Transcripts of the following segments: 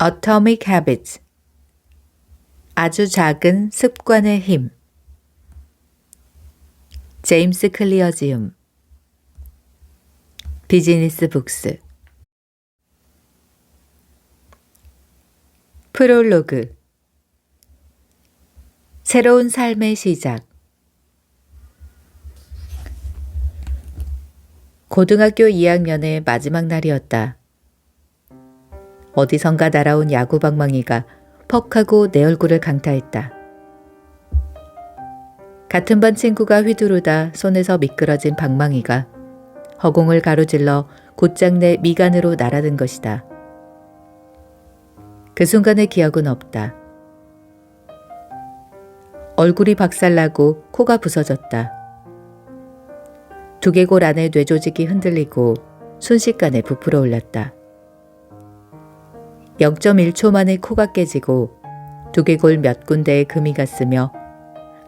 Atomic Habits. 아주 작은 습관의 힘. 제임스 클리어 지음. 비즈니스 북스. 프롤로그. 새로운 삶의 시작. 고등학교 2학년의 마지막 날이었다. 어디선가 날아온 야구 방망이가 퍽 하고 내 얼굴을 강타했다. 같은 반 친구가 휘두르다 손에서 미끄러진 방망이가 허공을 가로질러 곧장 내 미간으로 날아든 것이다. 그 순간의 기억은 없다. 얼굴이 박살나고 코가 부서졌다. 두개골 안에 뇌조직이 흔들리고 순식간에 부풀어 올랐다. 0.1초 만에 코가 깨지고 두개골 몇 군데에 금이 갔으며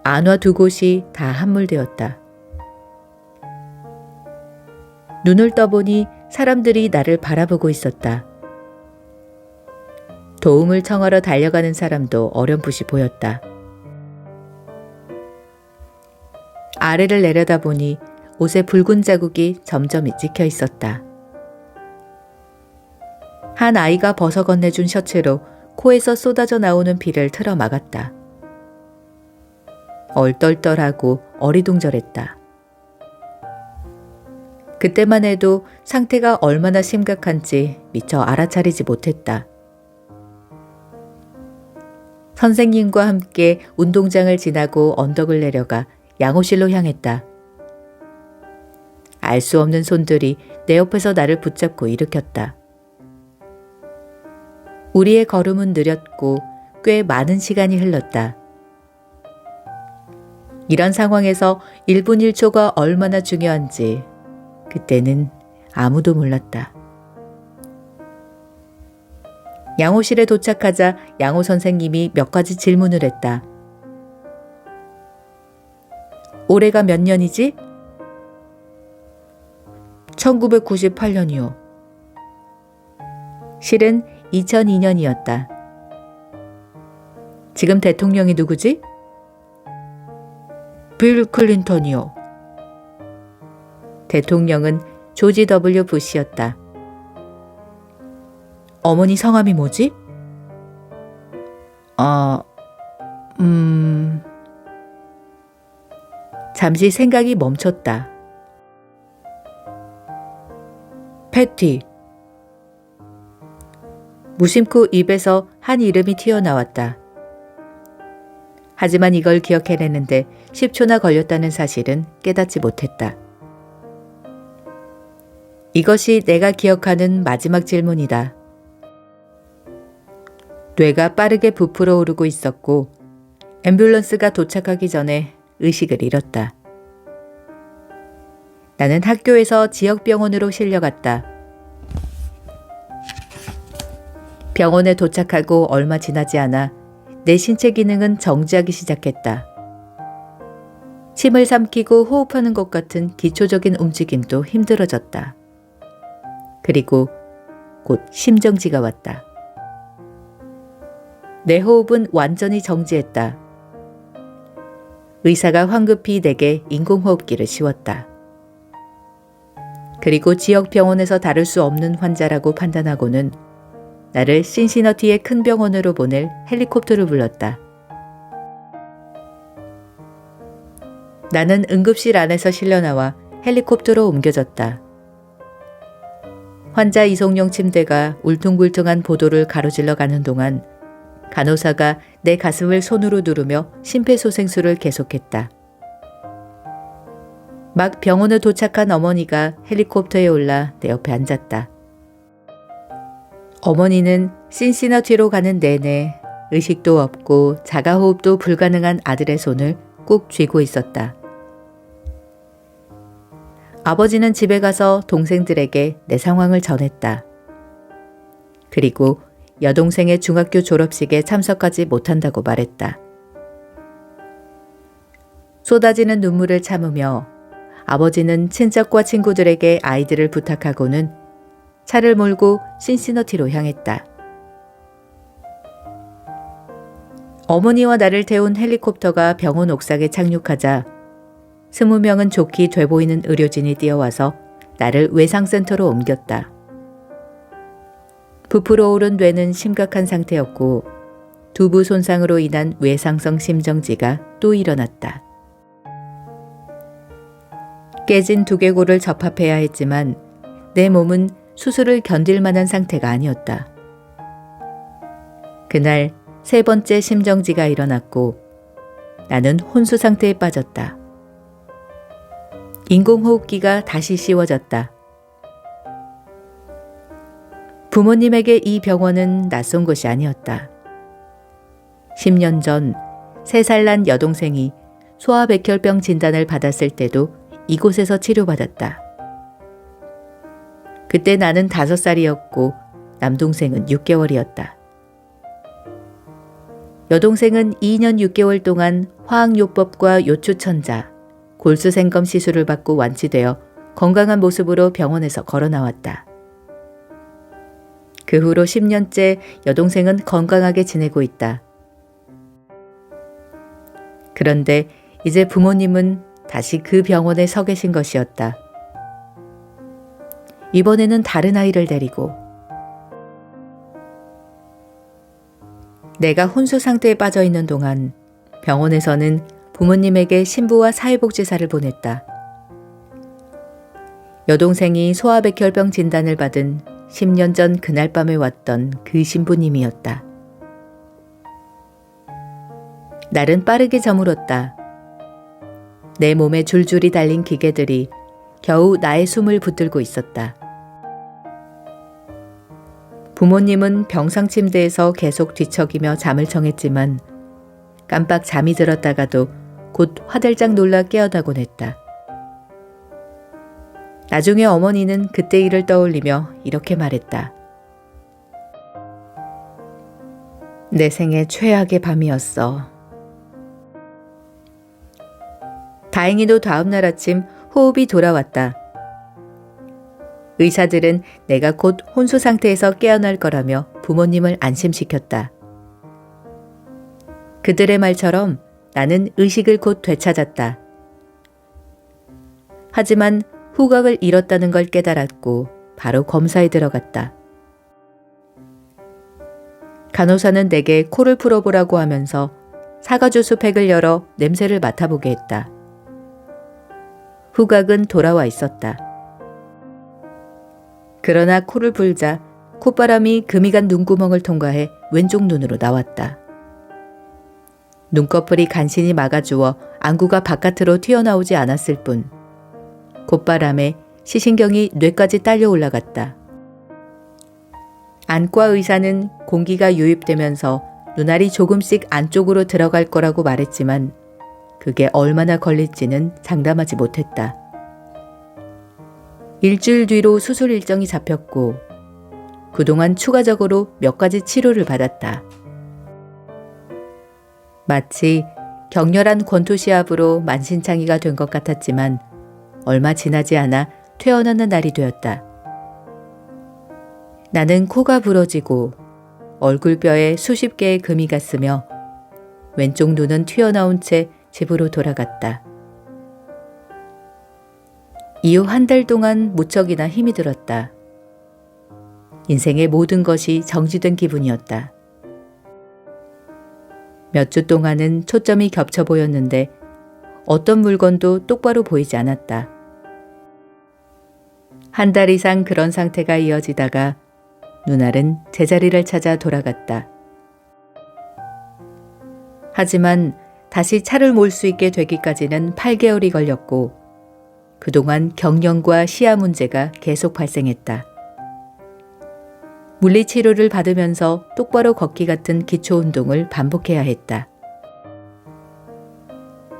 안와 두 곳이 다 함몰되었다. 눈을 떠보니 사람들이 나를 바라보고 있었다. 도움을 청하러 달려가는 사람도 어렴풋이 보였다. 아래를 내려다보니 옷에 붉은 자국이 점점 찍혀 있었다. 한 아이가 벗어 건네준 셔츠로 코에서 쏟아져 나오는 피를 틀어 막았다. 얼떨떨하고 어리둥절했다. 그때만 해도 상태가 얼마나 심각한지 미처 알아차리지 못했다. 선생님과 함께 운동장을 지나고 언덕을 내려가 양호실로 향했다. 알 수 없는 손들이 내 옆에서 나를 붙잡고 일으켰다. 우리의 걸음은 느렸고 꽤 많은 시간이 흘렀다. 이런 상황에서 1분 1초가 얼마나 중요한지 그때는 아무도 몰랐다. 양호실에 도착하자 양호 선생님이 몇 가지 질문을 했다. 올해가 몇 년이지? 1998년이요. 실은 2002년이었다. 지금 대통령이 누구지? 빌 클린턴이요. 대통령은 조지 W. 부시였다. 어머니 성함이 뭐지? 잠시 생각이 멈췄다. 패티. 무심코 입에서 한 이름이 튀어나왔다. 하지만 이걸 기억해내는데 10초나 걸렸다는 사실은 깨닫지 못했다. 이것이 내가 기억하는 마지막 질문이다. 뇌가 빠르게 부풀어 오르고 있었고 앰뷸런스가 도착하기 전에 의식을 잃었다. 나는 학교에서 지역병원으로 실려갔다. 병원에 도착하고 얼마 지나지 않아 내 신체 기능은 정지하기 시작했다. 침을 삼키고 호흡하는 것 같은 기초적인 움직임도 힘들어졌다. 그리고 곧 심정지가 왔다. 내 호흡은 완전히 정지했다. 의사가 황급히 내게 인공호흡기를 씌웠다. 그리고 지역 병원에서 다룰 수 없는 환자라고 판단하고는 나를 신시너티의 큰 병원으로 보낼 헬리콥터를 불렀다. 나는 응급실 안에서 실려 나와 헬리콥터로 옮겨졌다. 환자 이송용 침대가 울퉁불퉁한 보도를 가로질러 가는 동안 간호사가 내 가슴을 손으로 누르며 심폐소생술을 계속했다. 막 병원에 도착한 어머니가 헬리콥터에 올라 내 옆에 앉았다. 어머니는 신시너티로 가는 내내 의식도 없고 자가호흡도 불가능한 아들의 손을 꼭 쥐고 있었다. 아버지는 집에 가서 동생들에게 내 상황을 전했다. 그리고 여동생의 중학교 졸업식에 참석하지 못한다고 말했다. 쏟아지는 눈물을 참으며 아버지는 친척과 친구들에게 아이들을 부탁하고는 차를 몰고 신시너티로 향했다. 어머니와 나를 태운 헬리콥터가 병원 옥상에 착륙하자 20명은 좋게 돼 보이는 의료진이 뛰어와서 나를 외상센터로 옮겼다. 부풀어 오른 뇌는 심각한 상태였고 두부 손상으로 인한 외상성 심정지가 또 일어났다. 깨진 두개골을 접합해야 했지만 내 몸은 수술을 견딜 만한 상태가 아니었다. 그날 3번째 심정지가 일어났고 나는 혼수 상태에 빠졌다. 인공호흡기가 다시 씌워졌다. 부모님에게 이 병원은 낯선 곳이 아니었다. 10년 전 3살 난 여동생이 소아백혈병 진단을 받았을 때도 이곳에서 치료받았다. 그때 나는 5살이었고 남동생은 6개월이었다. 여동생은 2년 6개월 동안 화학요법과 요추천자, 골수생검 시술을 받고 완치되어 건강한 모습으로 병원에서 걸어 나왔다. 그 후로 10년째 여동생은 건강하게 지내고 있다. 그런데 이제 부모님은 다시 그 병원에 서 계신 것이었다. 이번에는 다른 아이를 데리고. 내가 혼수 상태에 빠져 있는 동안 병원에서는 부모님에게 신부와 사회복지사를 보냈다. 여동생이 소아백혈병 진단을 받은 10년 전 그날 밤에 왔던 그 신부님이었다. 날은 빠르게 저물었다. 내 몸에 줄줄이 달린 기계들이 겨우 나의 숨을 붙들고 있었다. 부모님은 병상 침대에서 계속 뒤척이며 잠을 청했지만 깜빡 잠이 들었다가도 곧 화들짝 놀라 깨어나곤 했다. 나중에 어머니는 그때 일을 떠올리며 이렇게 말했다. 내 생애 최악의 밤이었어. 다행히도 다음날 아침 호흡이 돌아왔다. 의사들은 내가 곧 혼수 상태에서 깨어날 거라며 부모님을 안심시켰다. 그들의 말처럼 나는 의식을 곧 되찾았다. 하지만 후각을 잃었다는 걸 깨달았고 바로 검사에 들어갔다. 간호사는 내게 코를 풀어보라고 하면서 사과주스 팩을 열어 냄새를 맡아보게 했다. 후각은 돌아와 있었다. 그러나 코를 풀자 콧바람이 금이 간 눈구멍을 통과해 왼쪽 눈으로 나왔다. 눈꺼풀이 간신히 막아주어 안구가 바깥으로 튀어나오지 않았을 뿐 콧바람에 시신경이 뇌까지 딸려 올라갔다. 안과 의사는 공기가 유입되면서 눈알이 조금씩 안쪽으로 들어갈 거라고 말했지만 그게 얼마나 걸릴지는 장담하지 못했다. 일주일 뒤로 수술 일정이 잡혔고 그동안 추가적으로 몇 가지 치료를 받았다. 마치 격렬한 권투시합으로 만신창이가 된 것 같았지만 얼마 지나지 않아 퇴원하는 날이 되었다. 나는 코가 부러지고 얼굴뼈에 수십 개의 금이 갔으며 왼쪽 눈은 튀어나온 채 집으로 돌아갔다. 이후 1달 동안 무척이나 힘이 들었다. 인생의 모든 것이 정지된 기분이었다. 몇 주 동안은 초점이 겹쳐 보였는데 어떤 물건도 똑바로 보이지 않았다. 1달 이상 그런 상태가 이어지다가 눈알은 제자리를 찾아 돌아갔다. 하지만 다시 차를 몰 수 있게 되기까지는 8개월이 걸렸고 그동안 경련과 시야 문제가 계속 발생했다. 물리치료를 받으면서 똑바로 걷기 같은 기초운동을 반복해야 했다.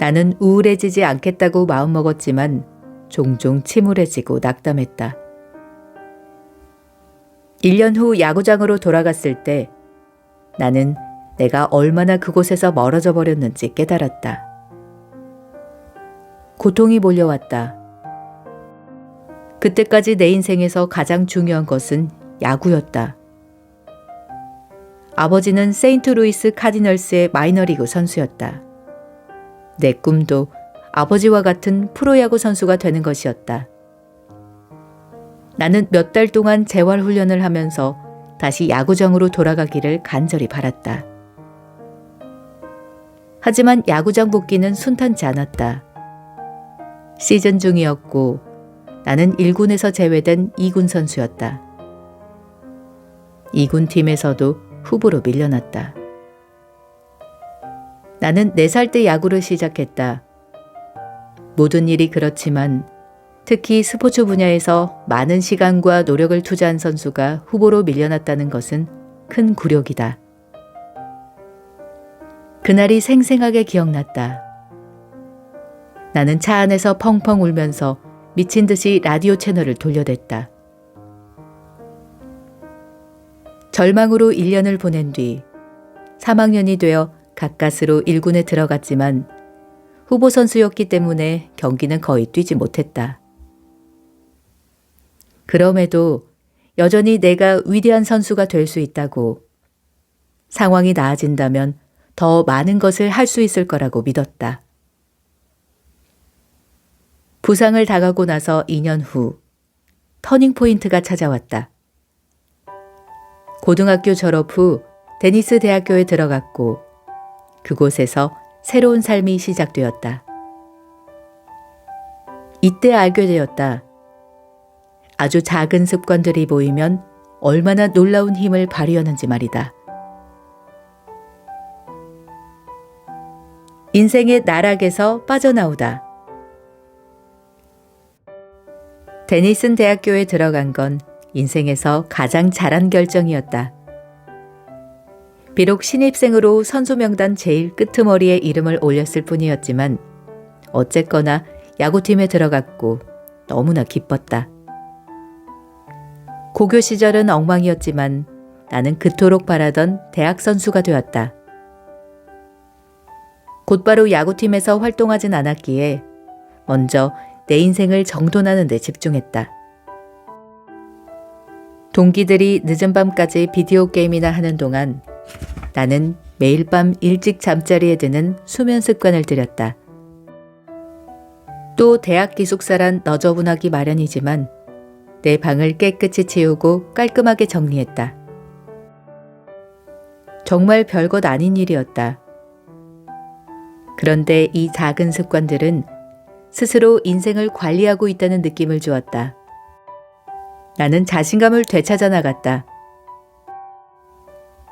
나는 우울해지지 않겠다고 마음먹었지만 종종 침울해지고 낙담했다. 1년 후 야구장으로 돌아갔을 때 나는 내가 얼마나 그곳에서 멀어져 버렸는지 깨달았다. 고통이 몰려왔다. 그때까지 내 인생에서 가장 중요한 것은 야구였다. 아버지는 세인트루이스 카디널스의 마이너리그 선수였다. 내 꿈도 아버지와 같은 프로야구 선수가 되는 것이었다. 나는 몇 달 동안 재활훈련을 하면서 다시 야구장으로 돌아가기를 간절히 바랐다. 하지만 야구장 복귀는 순탄치 않았다. 시즌 중이었고 나는 1군에서 제외된 2군 선수였다. 2군 팀에서도 후보로 밀려났다. 나는 4살 때 야구를 시작했다. 모든 일이 그렇지만 특히 스포츠 분야에서 많은 시간과 노력을 투자한 선수가 후보로 밀려났다는 것은 큰 굴욕이다. 그날이 생생하게 기억났다. 나는 차 안에서 펑펑 울면서 미친 듯이 라디오 채널을 돌려댔다. 절망으로 1년을 보낸 뒤 3학년이 되어 가까스로 1군에 들어갔지만 후보 선수였기 때문에 경기는 거의 뛰지 못했다. 그럼에도 여전히 내가 위대한 선수가 될 수 있다고, 상황이 나아진다면 더 많은 것을 할 수 있을 거라고 믿었다. 부상을 당하고 나서 2년 후 터닝포인트가 찾아왔다. 고등학교 졸업 후 데니스 대학교에 들어갔고 그곳에서 새로운 삶이 시작되었다. 이때 알게 되었다. 아주 작은 습관들이 보이면 얼마나 놀라운 힘을 발휘하는지 말이다. 인생의 나락에서 빠져나오다. 데니슨 대학교에 들어간 건 인생에서 가장 잘한 결정이었다. 비록 신입생으로 선수 명단 제일 끄트머리에 이름을 올렸을 뿐이었지만 어쨌거나 야구팀에 들어갔고 너무나 기뻤다. 고교 시절은 엉망이었지만 나는 그토록 바라던 대학 선수가 되었다. 곧바로 야구팀에서 활동하진 않았기에 먼저 내 인생을 정돈하는 데 집중했다. 동기들이 늦은 밤까지 비디오 게임이나 하는 동안 나는 매일 밤 일찍 잠자리에 드는 수면 습관을 들였다. 또 대학 기숙사란 너저분하기 마련이지만 내 방을 깨끗이 치우고 깔끔하게 정리했다. 정말 별것 아닌 일이었다. 그런데 이 작은 습관들은 스스로 인생을 관리하고 있다는 느낌을 주었다. 나는 자신감을 되찾아 나갔다.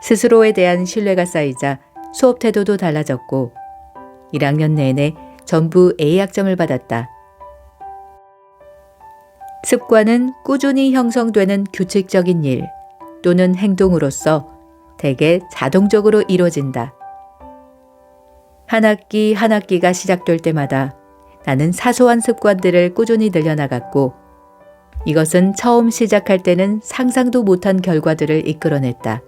스스로에 대한 신뢰가 쌓이자 수업 태도도 달라졌고 1학년 내내 전부 A학점을 받았다. 습관은 꾸준히 형성되는 규칙적인 일 또는 행동으로서 대개 자동적으로 이루어진다. 한 학기 한 학기가 시작될 때마다 나는 사소한 습관들을 꾸준히 늘려나갔고 이것은 처음 시작할 때는 상상도 못한 결과들을 이끌어냈다.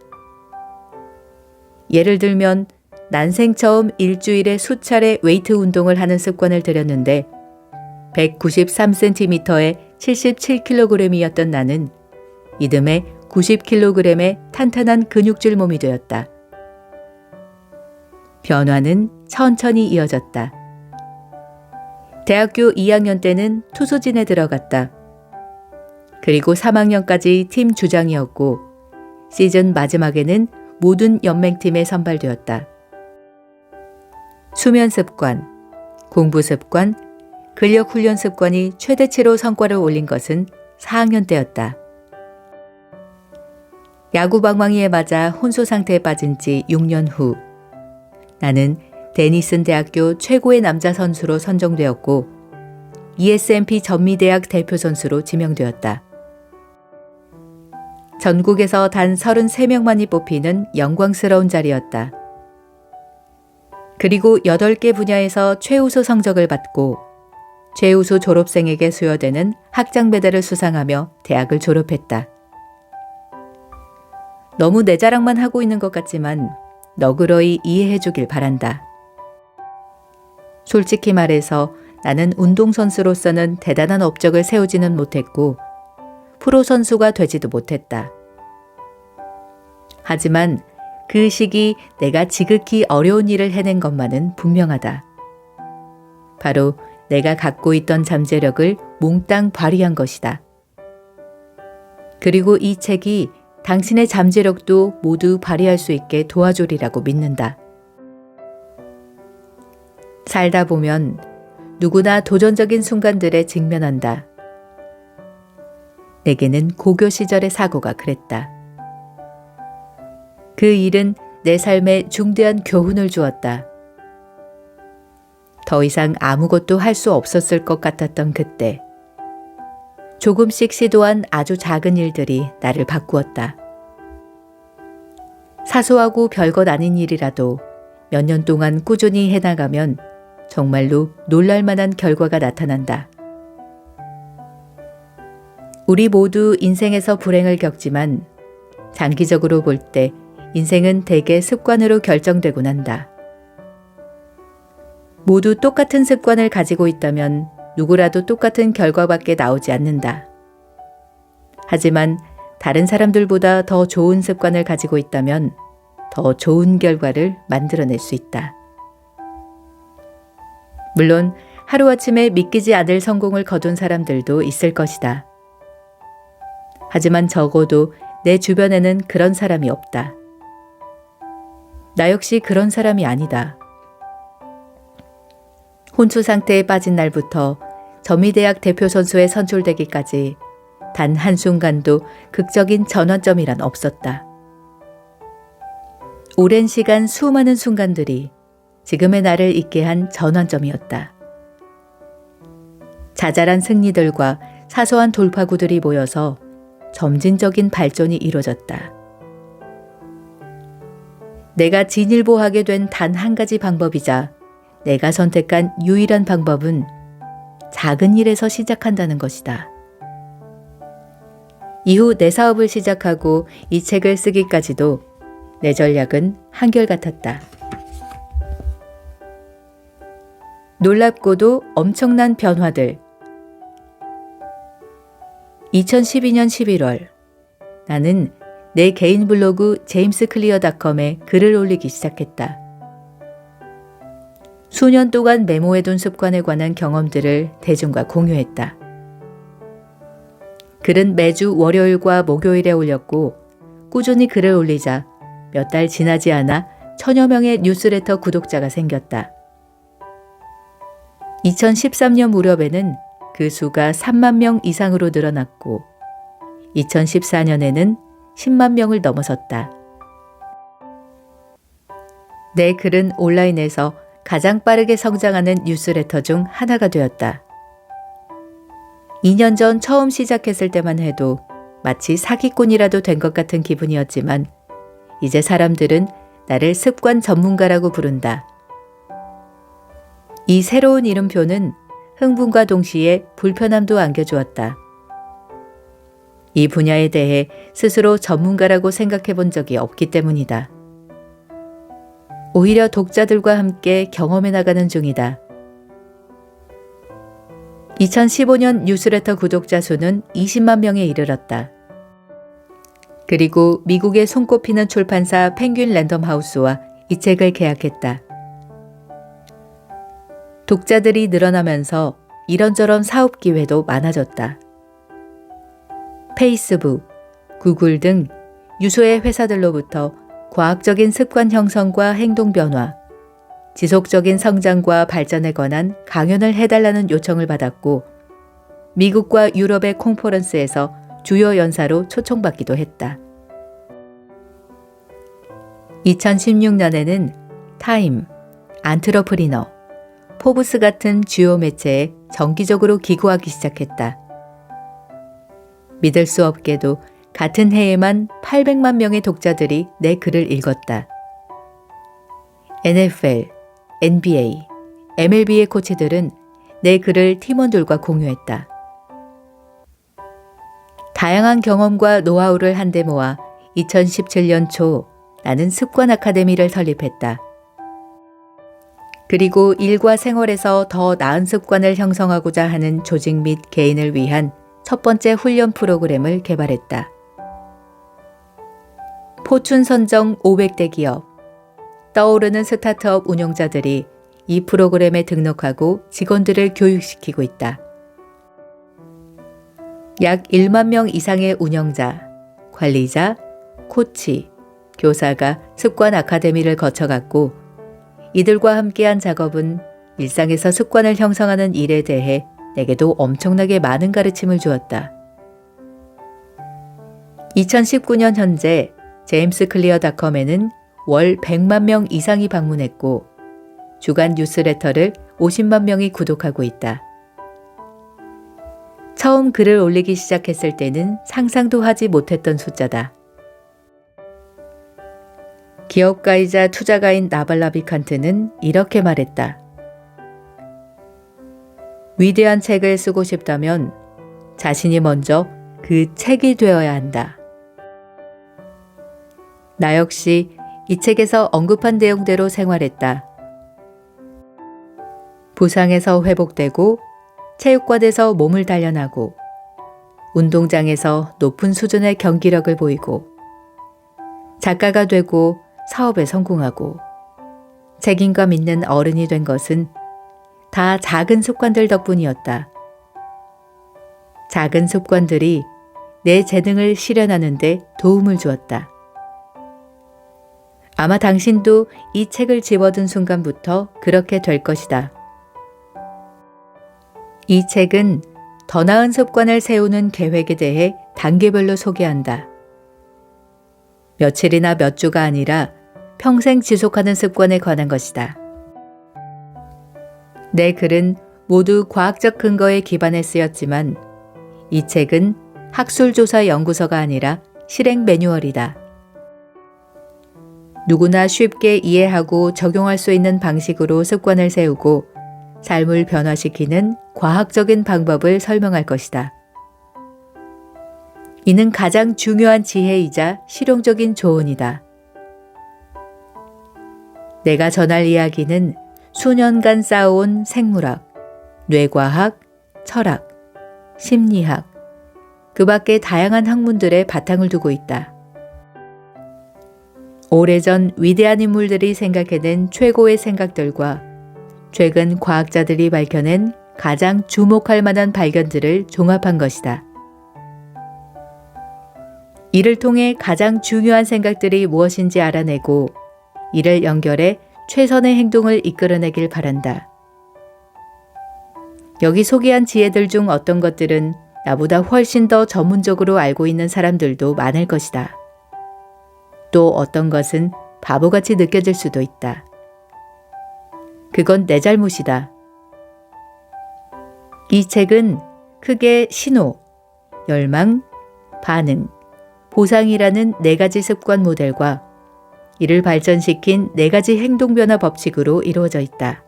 예를 들면 난생 처음 일주일에 수차례 웨이트 운동을 하는 습관을 들였는데 193cm에 77kg이었던 나는 이듬해 90kg의 탄탄한 근육질 몸이 되었다. 변화는 천천히 이어졌다. 대학교 2학년 때는 투수진에 들어갔다. 그리고 3학년까지 팀 주장이었고 시즌 마지막에는 모든 연맹팀에 선발되었다. 수면 습관, 공부 습관, 근력 훈련 습관이 최대치로 성과를 올린 것은 4학년 때였다. 야구 방망이에 맞아 혼수 상태에 빠진 지 6년 후 나는 데니슨 대학교 최고의 남자 선수로 선정되었고 ESMP 전미대학 대표 선수로 지명되었다. 전국에서 단 33명만이 뽑히는 영광스러운 자리였다. 그리고 8개 분야에서 최우수 성적을 받고 최우수 졸업생에게 수여되는 학장 메달을 수상하며 대학을 졸업했다. 너무 내 자랑만 하고 있는 것 같지만 너그러이 이해해 주길 바란다. 솔직히 말해서 나는 운동선수로서는 대단한 업적을 세우지는 못했고 프로 선수가 되지도 못했다. 하지만 그 시기 내가 지극히 어려운 일을 해낸 것만은 분명하다. 바로 내가 갖고 있던 잠재력을 몽땅 발휘한 것이다. 그리고 이 책이 당신의 잠재력도 모두 발휘할 수 있게 도와주리라고 믿는다. 살다 보면 누구나 도전적인 순간들에 직면한다. 내게는 고교 시절의 사고가 그랬다. 그 일은 내 삶에 중대한 교훈을 주었다. 더 이상 아무것도 할 수 없었을 것 같았던 그때, 조금씩 시도한 아주 작은 일들이 나를 바꾸었다. 사소하고 별것 아닌 일이라도 몇 년 동안 꾸준히 해나가면 정말로 놀랄만한 결과가 나타난다. 우리 모두 인생에서 불행을 겪지만 장기적으로 볼 때 인생은 대개 습관으로 결정되곤 한다. 모두 똑같은 습관을 가지고 있다면 누구라도 똑같은 결과밖에 나오지 않는다. 하지만 다른 사람들보다 더 좋은 습관을 가지고 있다면 더 좋은 결과를 만들어낼 수 있다. 물론 하루아침에 믿기지 않을 성공을 거둔 사람들도 있을 것이다. 하지만 적어도 내 주변에는 그런 사람이 없다. 나 역시 그런 사람이 아니다. 혼수 상태에 빠진 날부터 전미대학 대표 선수에 선출되기까지 단 한순간도 극적인 전환점이란 없었다. 오랜 시간 수많은 순간들이 지금의 나를 있게 한 전환점이었다. 자잘한 승리들과 사소한 돌파구들이 모여서 점진적인 발전이 이루어졌다. 내가 진일보하게 된 단 한 가지 방법이자 내가 선택한 유일한 방법은 작은 일에서 시작한다는 것이다. 이후 내 사업을 시작하고 이 책을 쓰기까지도 내 전략은 한결같았다. 놀랍고도 엄청난 변화들. 2012년 11월, 나는 내 개인 블로그 제임스클리어닷컴에 글을 올리기 시작했다. 수년 동안 메모해둔 습관에 관한 경험들을 대중과 공유했다. 글은 매주 월요일과 목요일에 올렸고 꾸준히 글을 올리자 몇 달 지나지 않아 1000여 명의 뉴스레터 구독자가 생겼다. 2013년 무렵에는 그 수가 3만 명 이상으로 늘어났고 2014년에는 10만 명을 넘어섰다. 내 글은 온라인에서 가장 빠르게 성장하는 뉴스레터 중 하나가 되었다. 2년 전 처음 시작했을 때만 해도 마치 사기꾼이라도 된 것 같은 기분이었지만 이제 사람들은 나를 습관 전문가라고 부른다. 이 새로운 이름표는 흥분과 동시에 불편함도 안겨주었다. 이 분야에 대해 스스로 전문가라고 생각해 본 적이 없기 때문이다. 오히려 독자들과 함께 경험해 나가는 중이다. 2015년 뉴스레터 구독자 수는 20만 명에 이르렀다. 그리고 미국의 손꼽히는 출판사 펭귄 랜덤 하우스와 이 책을 계약했다. 독자들이 늘어나면서 이런저런 사업 기회도 많아졌다. 페이스북, 구글 등 유수의 회사들로부터 과학적인 습관 형성과 행동 변화, 지속적인 성장과 발전에 관한 강연을 해달라는 요청을 받았고 미국과 유럽의 콘퍼런스에서 주요 연사로 초청받기도 했다. 2016년에는 타임, 안트러프리너, 포브스 같은 주요 매체에 정기적으로 기고하기 시작했다. 믿을 수 없게도 같은 해에만 800만 명의 독자들이 내 글을 읽었다. NFL, NBA, MLB의 코치들은 내 글을 팀원들과 공유했다. 다양한 경험과 노하우를 한데 모아 2017년 초 나는 습관 아카데미를 설립했다. 그리고 일과 생활에서 더 나은 습관을 형성하고자 하는 조직 및 개인을 위한 첫 번째 훈련 프로그램을 개발했다. 포춘 선정 500대 기업, 떠오르는 스타트업 운용자들이 이 프로그램에 등록하고 직원들을 교육시키고 있다. 약 1만 명 이상의 운영자, 관리자, 코치, 교사가 습관 아카데미를 거쳐갔고 이들과 함께한 작업은 일상에서 습관을 형성하는 일에 대해 내게도 엄청나게 많은 가르침을 주었다. 2019년 현재 제임스클리어닷컴에는 월 100만 명 이상이 방문했고 주간 뉴스레터를 50만 명이 구독하고 있다. 처음 글을 올리기 시작했을 때는 상상도 하지 못했던 숫자다. 기업가이자 투자가인 나발 라비칸트는 이렇게 말했다. 위대한 책을 쓰고 싶다면 자신이 먼저 그 책이 되어야 한다. 나 역시 이 책에서 언급한 내용대로 생활했다. 부상에서 회복되고 체육관에서 몸을 단련하고 운동장에서 높은 수준의 경기력을 보이고 작가가 되고 사업에 성공하고 책임감 있는 어른이 된 것은 다 작은 습관들 덕분이었다. 작은 습관들이 내 재능을 실현하는 데 도움을 주었다. 아마 당신도 이 책을 집어든 순간부터 그렇게 될 것이다. 이 책은 더 나은 습관을 세우는 계획에 대해 단계별로 소개한다. 며칠이나 몇 주가 아니라 평생 지속하는 습관에 관한 것이다. 내 글은 모두 과학적 근거에 기반해 쓰였지만 이 책은 학술조사 연구서가 아니라 실행 매뉴얼이다. 누구나 쉽게 이해하고 적용할 수 있는 방식으로 습관을 세우고 삶을 변화시키는 과학적인 방법을 설명할 것이다. 이는 가장 중요한 지혜이자 실용적인 조언이다. 내가 전할 이야기는 수년간 쌓아온 생물학, 뇌과학, 철학, 심리학, 그 밖의 다양한 학문들의 바탕을 두고 있다. 오래전 위대한 인물들이 생각해낸 최고의 생각들과 최근 과학자들이 밝혀낸 가장 주목할 만한 발견들을 종합한 것이다. 이를 통해 가장 중요한 생각들이 무엇인지 알아내고 이를 연결해 최선의 행동을 이끌어내길 바란다. 여기 소개한 지혜들 중 어떤 것들은 나보다 훨씬 더 전문적으로 알고 있는 사람들도 많을 것이다. 또 어떤 것은 바보같이 느껴질 수도 있다. 그건 내 잘못이다. 이 책은 크게 신호, 열망, 반응, 보상이라는 4가지 습관 모델과 이를 발전시킨 4가지 행동 변화 법칙으로 이루어져 있다.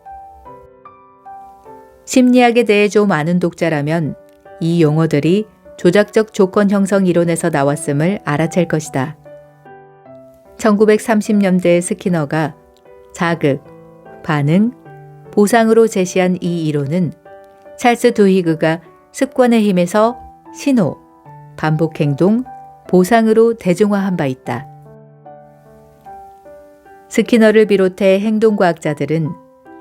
심리학에 대해 좀 아는 독자라면 이 용어들이 조작적 조건 형성 이론에서 나왔음을 알아챌 것이다. 1930년대 스키너가 자극, 반응, 보상으로 제시한 이 이론은 찰스 두히그가 습관의 힘에서 신호, 반복 행동, 보상으로 대중화한 바 있다. 스키너를 비롯해 행동과학자들은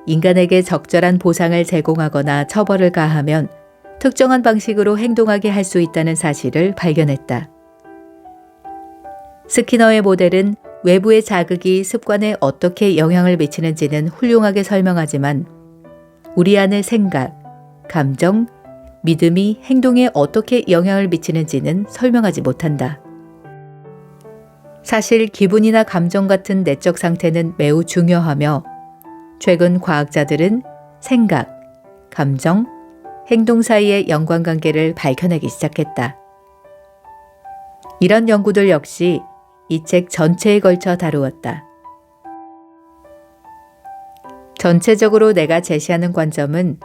인간에게 적절한 보상을 제공하거나 처벌을 가하면 특정한 방식으로 행동하게 할 수 있다는 사실을 발견했다. 스키너의 모델은 외부의 자극이 습관에 어떻게 영향을 미치는지는 훌륭하게 설명하지만 우리 안의 생각, 감정, 믿음이 행동에 어떻게 영향을 미치는지는 설명하지 못한다. 사실 기분이나 감정 같은 내적 상태는 매우 중요하며 최근 과학자들은 생각, 감정, 행동 사이의 연관관계를 밝혀내기 시작했다. 이런 연구들 역시 이 책 전체에 걸쳐 다루었다. 전체적으로 내가 제시하는 관점은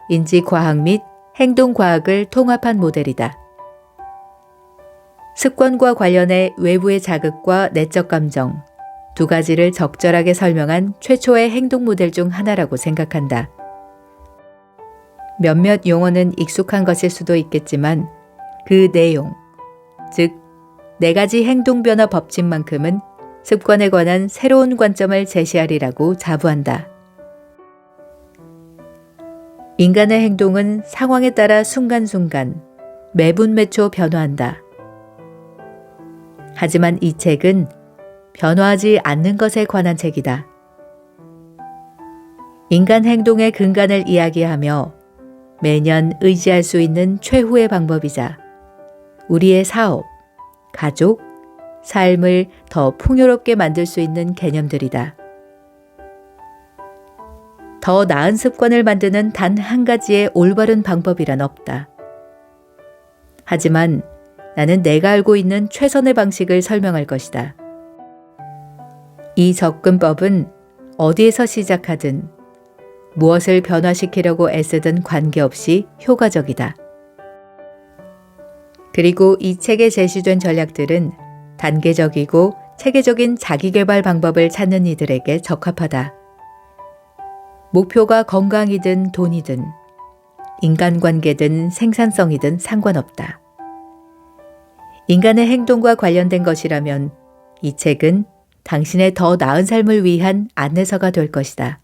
인지과학 및 행동과학을 통합한 모델이다. 습관과 관련해 외부의 자극과 내적 감정, 2가지를 적절하게 설명한 최초의 행동 모델 중 하나라고 생각한다. 몇몇 용어는 익숙한 것일 수도 있겠지만 그 내용, 즉 4가지 행동 변화 법칙만큼은 습관에 관한 새로운 관점을 제시하리라고 자부한다. 인간의 행동은 상황에 따라 순간순간, 매분 매초 변화한다. 하지만 이 책은 변화하지 않는 것에 관한 책이다. 인간 행동의 근간을 이야기하며 매년 의지할 수 있는 최후의 방법이자 우리의 사업, 가족, 삶을 더 풍요롭게 만들 수 있는 개념들이다. 더 나은 습관을 만드는 단 한 가지의 올바른 방법이란 없다. 하지만 나는 내가 알고 있는 최선의 방식을 설명할 것이다. 이 접근법은 어디에서 시작하든 무엇을 변화시키려고 애쓰든 관계없이 효과적이다. 그리고 이 책에 제시된 전략들은 단계적이고 체계적인 자기개발 방법을 찾는 이들에게 적합하다. 목표가 건강이든 돈이든 인간관계든 생산성이든 상관없다. 인간의 행동과 관련된 것이라면 이 책은 당신의 더 나은 삶을 위한 안내서가 될 것이다.